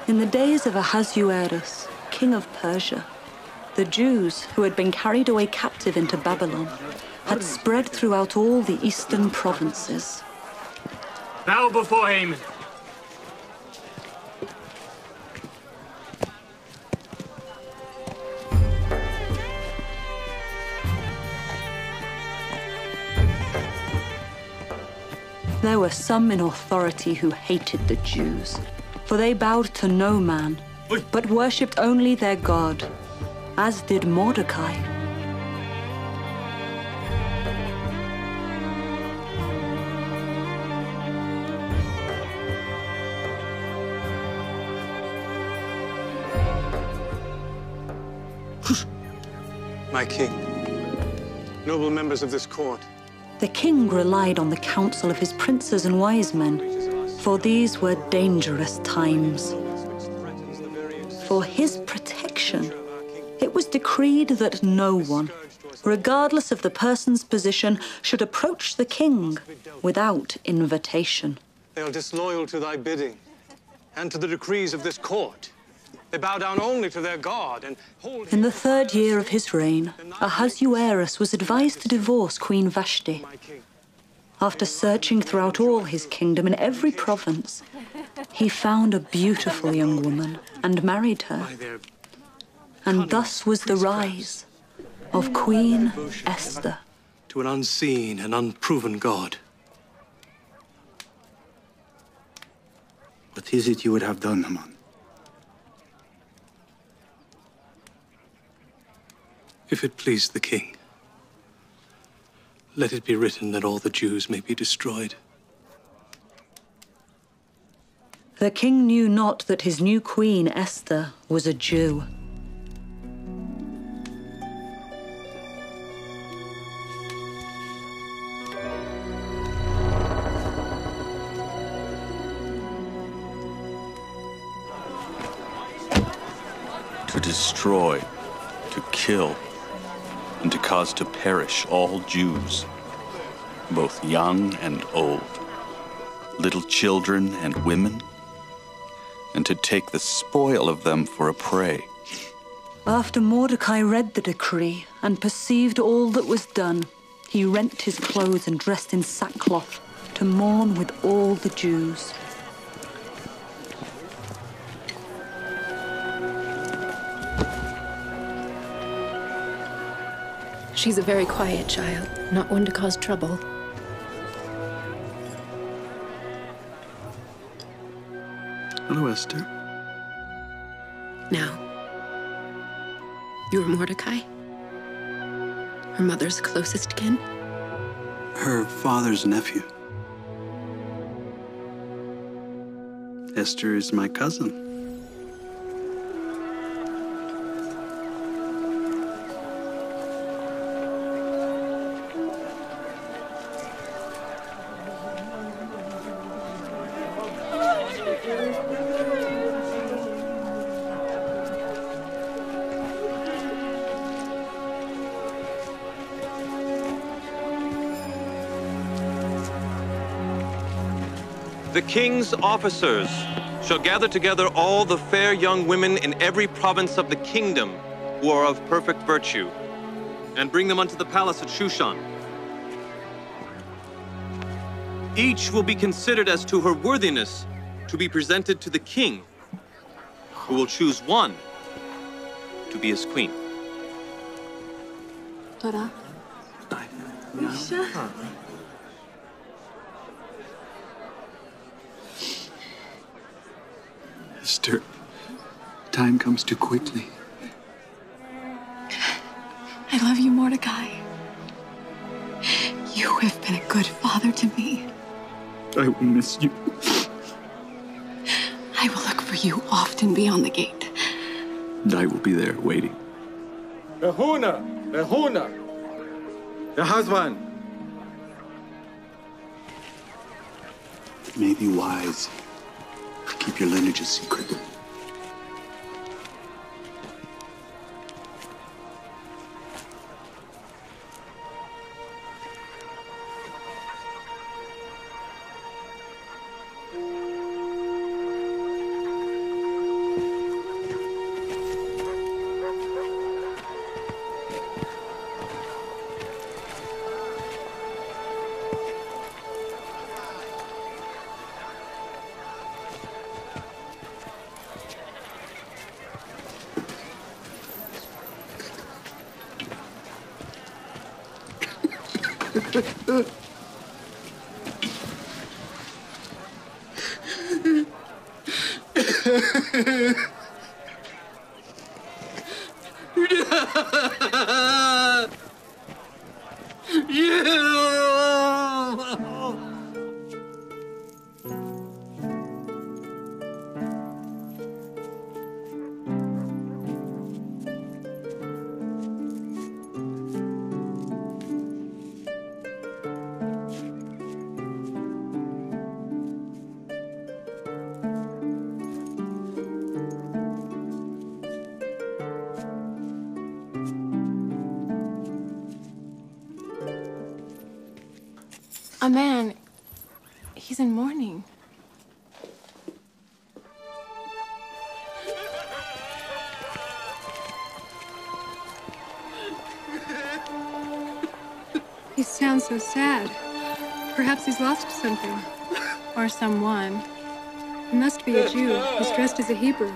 In the days of Ahasuerus, king of Persia, the Jews, who had been carried away captive into Babylon, had spread throughout all the eastern provinces. Bow before Haman. There were some in authority who hated the Jews, for they bowed to no man, but worshipped only their God, as did Mordecai. My king, noble members of this court. The king relied on the counsel of his princes and wise men, for these were dangerous times. For his protection, it was decreed that no one, regardless of the person's position, should approach the king without invitation. They are disloyal to thy bidding and to the decrees of this court. They bow down only to their God and hold... In the 3rd year of his reign, Ahasuerus was advised to divorce Queen Vashti. After searching throughout all his kingdom in every province, he found a beautiful young woman and married her. And thus was the rise of Queen Esther. To an unseen and unproven God. What is it you would have done, Haman? If it please the king, let it be written that all the Jews may be destroyed. The king knew not that his new queen, Esther, was a Jew. To destroy, to kill, and to cause to perish all Jews, both young and old, little children and women, and to take the spoil of them for a prey. After Mordecai read the decree and perceived all that was done, he rent his clothes and dressed in sackcloth to mourn with all the Jews. She's a very quiet child, not one to cause trouble. Hello, Esther. Now, you are Mordecai? Her mother's closest kin? Her father's nephew. Esther is my cousin. The king's officers shall gather together all the fair young women in every province of the kingdom who are of perfect virtue, and bring them unto the palace at Shushan. Each will be considered as to her worthiness to be presented to the king, who will choose one to be his queen. Tora. Misha. Esther, time comes too quickly. I love you, Mordecai. You have been a good father to me. I will miss you. I will look for you often beyond the gate. I will be there waiting. Behuna! Behuna! The husband! It may be wise to keep your lineage a secret. A man. He's in mourning. He sounds so sad. Perhaps he's lost something. Or someone. He must be a Jew. He's dressed as a Hebrew.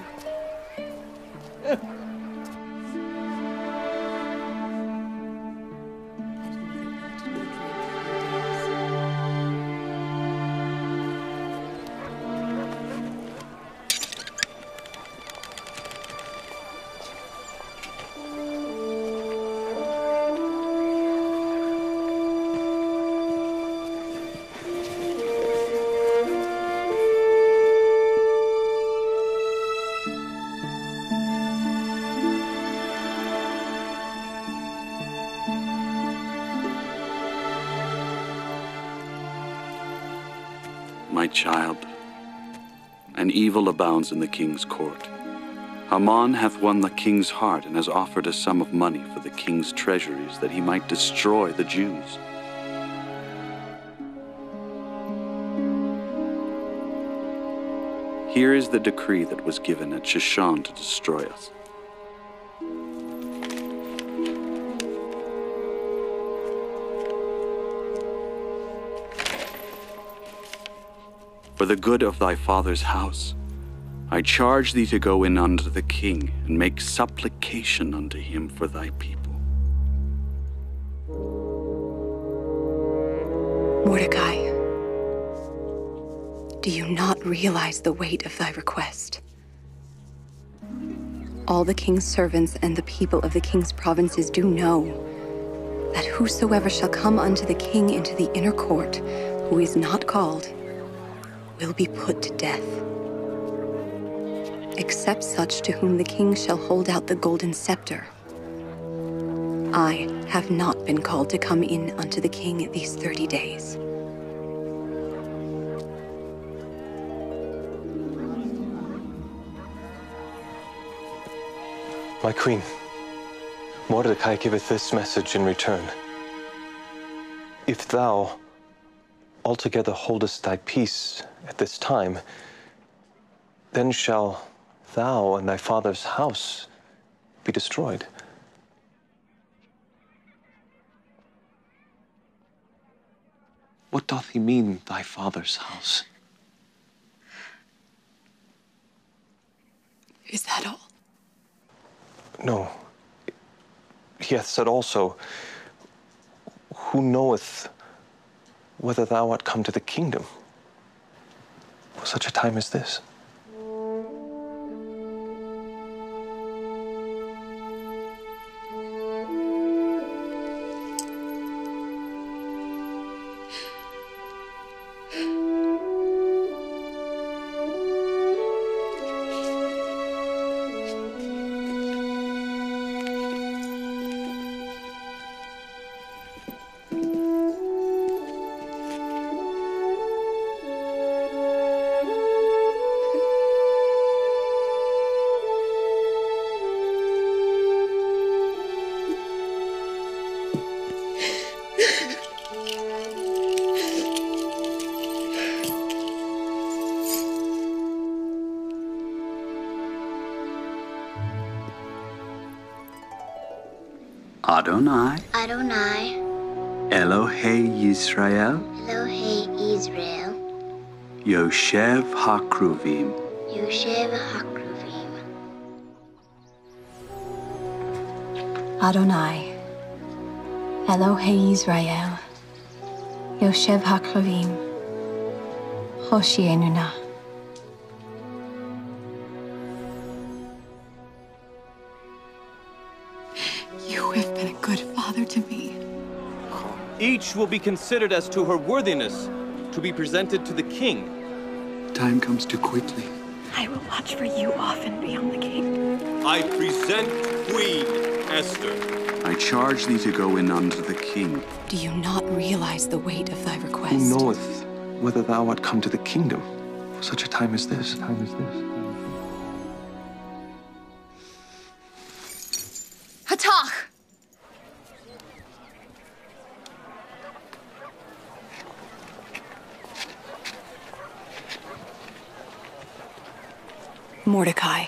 My child, an evil abounds in the king's court. Haman hath won the king's heart and has offered a sum of money for the king's treasuries that he might destroy the Jews. Here is the decree that was given at Shushan to destroy us. For the good of thy father's house, I charge thee to go in unto the king and make supplication unto him for thy people. Mordecai, do you not realize the weight of thy request? All the king's servants and the people of the king's provinces do know that whosoever shall come unto the king into the inner court, who is not called, will be put to death, except such to whom the king shall hold out the golden scepter. I have not been called to come in unto the king these 30 days. My queen, Mordecai giveth this message in return. If thou altogether holdest thy peace at this time, then shall thou and thy father's house be destroyed. What doth he mean, thy father's house? Is that all? No. He hath said also, who knoweth whether thou art come to the kingdom for such a time as this? Adonai, Adonai, Elohei Yisrael, Elohei Israel, Yoshev HaKruvim, Yoshev HaKruvim. Adonai, Elohei Israel, Yoshev HaKravim, Hoshienu Na. You have been a good father to me. Each will be considered as to her worthiness to be presented to the king. Time comes too quickly. I will watch for you often beyond the king. I present Queen Esther. I charge thee to go in unto the king. Do you not realize the weight of thy request? Who knoweth whether thou art come to the kingdom for such a time as this? Hatach! Mordecai,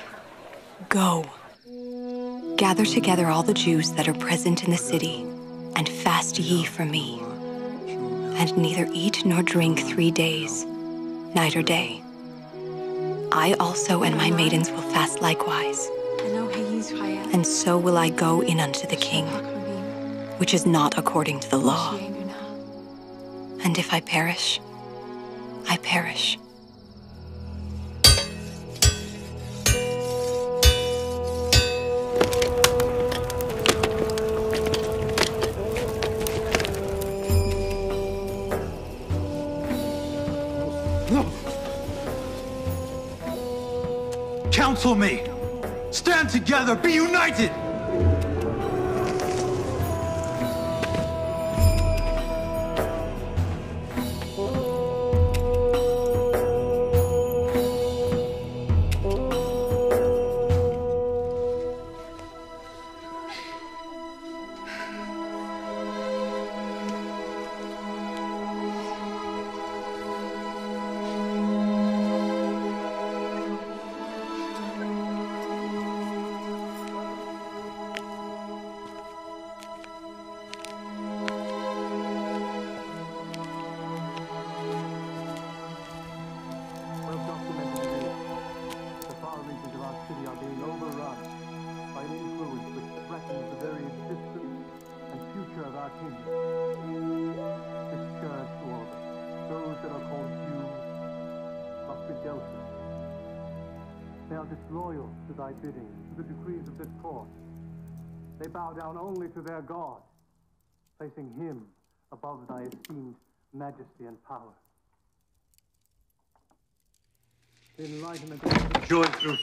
go. Gather together all the Jews that are present in the city, and fast ye for me. And neither eat nor drink 3 days, night or day. I also and my maidens will fast likewise. And so will I go in unto the king, which is not according to the law. And if I perish, I perish. Counsel me! Stand together! Be united! They are disloyal to thy bidding, to the decrees of this court. They bow down only to their God, placing him above thy esteemed majesty and power. Enlighten the joy through